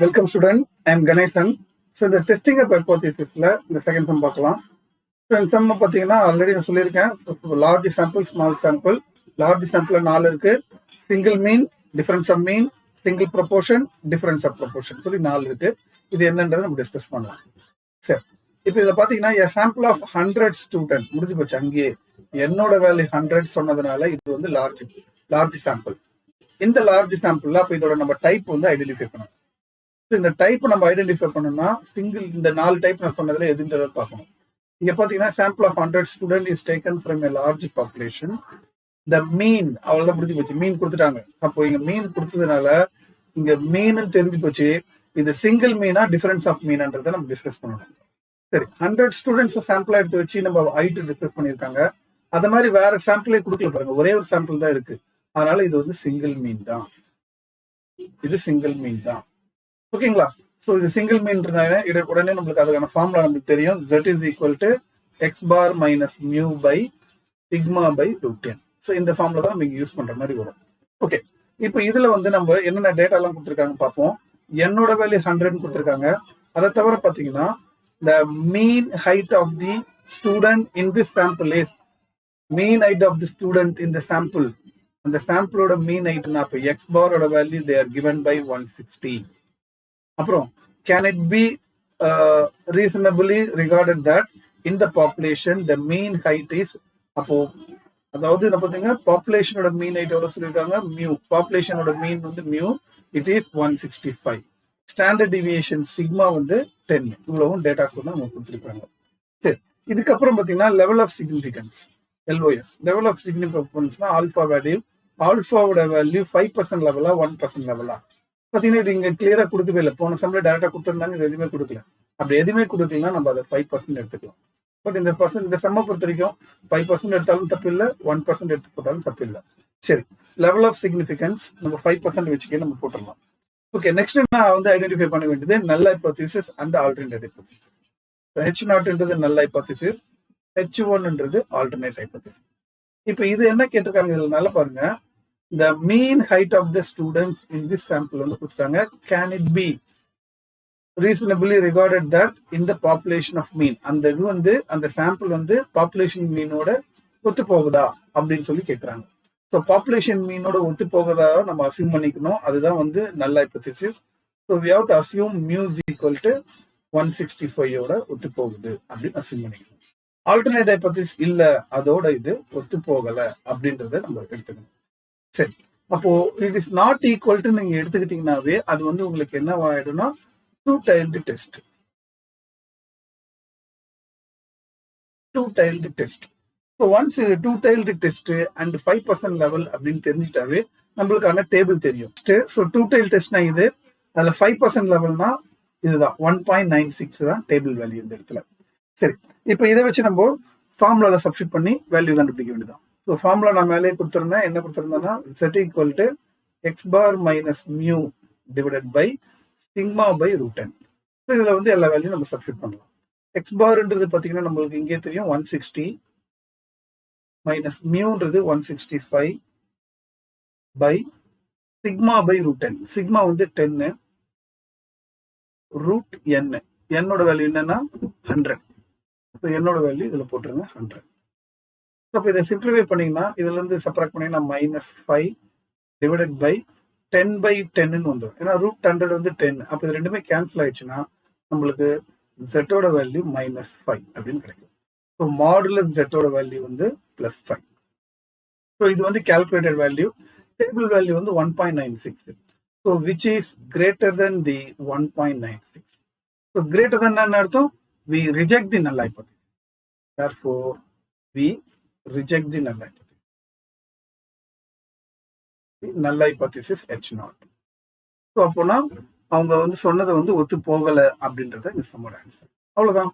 Welcome student, I am Ganeshan. So the testing of hypothesis the second sum பார்க்கலாம். So இந்த sum பார்த்தீங்கன்னா already நான் சொல்லியிருக்கேன். Large sample, small sample. Large sample 4 இருக்கு. Single mean, difference of mean, single proportion, difference of proportion. சொல்லி 4 இருக்கு. இது என்னன்றதை நம்ம டிஸ்கஸ் பண்ணலாம். சரி, இப்போ இதில் பார்த்தீங்கன்னா a sample of 100 student முடிஞ்சு போச்சு. அங்கேயே என்னோட வேல்யூ 100 சொன்னதுனால இது வந்து லார்ஜ் சாம்பிள். இந்த லார்ஜ் சாம்பிள்ல அப்போ இதோட நம்ம டைப் வந்து ஐடென்டிஃபை பண்ணணும். இந்த டைப் நம்ம ஐடென்டிஃபை பண்ணணும்னா சிங்கிள் இந்த 4 டைப் நான் சொன்னதுல எதுன்றதை பார்க்கணும். இங்க பாத்தீங்கன்னா sample of 100 student is taken from a large population. The mean அவ்வளவுதான் முடிஞ்சு போச்சு. மீன் கொடுத்துட்டாங்க. அப்போ இங்க மீன் கொடுத்ததுனால இங்க மீன் தெரிஞ்சு போச்சு. இது சிங்கிள் மீனா டிஃபரன்ஸ் ஆஃப் மீன்ன்றதை நம்ம டிஸ்கஸ் பண்ணணும். சரி, 100 ஸ்டூடெண்ட்ஸ் சாம்பிளா எடுத்து வச்சு நம்ம ஹைட் டிஸ்கஸ் பண்ணியிருக்காங்க. அது மாதிரி வேற சாம்பிளே கொடுக்கல பாருங்க, ஒரே ஒரு சாம்பிள் தான் இருக்கு. அதனால இது வந்து சிங்கிள் மீன் தான். இது சிங்கிள் மீன் தான். ஓகேங்களா? ஸோ இது சிங்கிள் மீன்றனால உடனே நம்மளுக்கு அதுக்கான ஃபார்முலா நம்மளுக்கு தெரியும். Z is equal to x bar minus mu by sigma by root n. So இந்த ஃபார்முலா தான் நம்ம இங்கே யூஸ் பண்ற மாதிரி வரும். ஓகே, இப்போ இதுல வந்து நம்ம என்னென்ன டேட்டாலாம் கொடுத்துருக்காங்க பார்ப்போம். என்னோட வேல்யூ 100 கொடுத்துருக்காங்க. அதை தவிர பார்த்தீங்கன்னா the mean height of the student in this sample is mean height of the student in the sample. அந்த சாம்பிளோட மீன் ஹைட்னா அப்போ எக்ஸ் பாரோட value they are given by 160. அப்புறம் can it be reasonably regarded that in the population the mean height is, அப்போ அதாவது என்ன பார்த்தீங்கன்னா பாப்புலேஷனோட மீன் height எவ்வளோ சொல்லியிருக்காங்க, மியூ. பாப்புலேஷனோட மீன் வந்து mu, it is 165. Standard deviation sigma வந்து 10. இவ்வளவும் டேட்டாஸ் வந்து அவங்க கொடுத்துருக்காங்க. சரி, இதுக்கப்புறம் பார்த்தீங்கன்னா level of significance, LOS. Level of சிக்னிஃபிகன்ஸ்னா ஆல்ஃபா வேல்யூ. ஆல்ஃபாவோட வேல்யூ 5% லெவலா 1% லெவலா பார்த்தீங்கன்னா இது இங்கே கிளியரா கொடுக்கவே இல்லை. போன சம்பளம் டேரக்டா கொடுத்துருந்தாங்க, இது எதுவுமே கொடுக்கல. அப்படி எதுவுமே கொடுக்கலன்னா நம்ம அதை 5% எடுத்துக்கலாம். பட் இந்த சம்மை பொறுத்த வரைக்கும் 5% எடுத்தாலும் தப்பு இல்லை, 1% எடுத்து போட்டாலும் தப்பு இல்லை. சரி, லெவல் ஆஃப் சிக்னிஃபிகன்ஸ் நம்ம 5% வச்சுக்கே நம்ம போட்டுடலாம். ஓகே, நெக்ஸ்ட் நான் வந்து ஐடென்டிஃபை பண்ண வேண்டியது நல் hypothesis and alternate hypothesis. H0 நல் ஹைபோதீசிஸ், H1 ஆல்டர்னேட் ஹைபோதீசிஸ். இப்போ இது என்ன கேட்டிருக்காங்க இதுல நல்லா பாருங்க. The mean height of the students in this sample வந்து கொடுத்துட்டாங்க. Can it be reasonably regarded that in the population of mean, அந்த இது வந்து அந்த சாம்பிள் வந்து பாப்புலேஷன் மீனோட ஒத்து போகுதா அப்படின்னு சொல்லி கேட்குறாங்க. ஸோ பாப்புலேஷன் மீனோட ஒத்து போகுதா நம்ம அசியூம் பண்ணிக்கணும். அதுதான் வந்து null hypothesis. So we have to assume mu is equal to 165 ஒத்து போகுது அப்படின்னு அசியூம் பண்ணிக்கணும். ஆல்டர்னேட் ஹைபோதீசிஸ் இல்ல, அதோட இது ஒத்து போகல அப்படின்றத நம்ம எடுத்துக்கணும். சரி, அப்போ it is not equal to நீங்க எடுத்துக்கிட்டீங்கன்னாவே அது வந்து உங்களுக்கு என்ன ஆயிடும்னா two tailed test. So once இது two tailed test and 5% level அப்படின்னு தெரிஞ்சுட்டாவே நம்மளுக்கான டேபிள் தெரியும். ஸோ டூ டைல் டெஸ்ட்னா இது, அதுல 5% லெவல்னா இதுதான் 1.96 தான் டேபிள் வேல்யூ இந்த இடத்துல. சரி, இப்போ இதை வச்சு நம்ம ஃபார்முலால சப்ஸ்டிட் பண்ணி வேல்யூ கண்டுபிடிக்க வேண்டியதான். ஸோ ஃபார்முலா நான் மேலே கொடுத்துருந்தேன். என்ன கொடுத்துருந்தேன்னா Z equal to x bar minus mu divided by sigma by root n. இதில் வந்து எல்லா வேல்யூ நம்ம சப்ஸ்டிட் பண்ணலாம். எக்ஸ் பார்ன்றது பார்த்தீங்கன்னா நம்மளுக்கு இங்கே தெரியும் 160 மைனஸ் மியூன்றது 165 by sigma by root n. Sigma வந்து 10, ரூட் n. என்னோட வேல்யூ என்னன்னா 100. இப்போ என்னோட வேல்யூ இதில் போட்டுருங்க 100. அப்போ இதை சிம்பிளிஃபை பண்ணீங்கன்னா இதுல இருந்து சப்ராக்ட் பண்ணீங்கன்னா -5 டிவைடட் பை 10/10 வந்துடும். ஏன்னா ரூட் 100 வந்து 10. அப்போ இது ரெண்டுமே கேன்சல் ஆயிடுச்சுன்னா நம்மளுக்கு Z-ஓட வேல்யூ -5 அப்படின்னு கிடைக்கும். ஸோ மாடுலஸ் Z-ஓட வேல்யூ வந்து +5. ஸோ இது வந்து கால்குலேட்டட் வேல்யூ. டேபிள் வேல்யூ வந்து 1.96. So which is greater than the 1.96. So greater than என்ன அர்த்தம்? வி ரிஜெக்ட் தி நல் hypothesis. therefore we reject the null hypothesis. null hypothesis H0. So அப்போனா அவங்க வந்து சொன்னதை வந்து ஒத்து போகல அப்படின்றத இந்த சம்மோட ஆன்சர். அவ்வளவுதான்.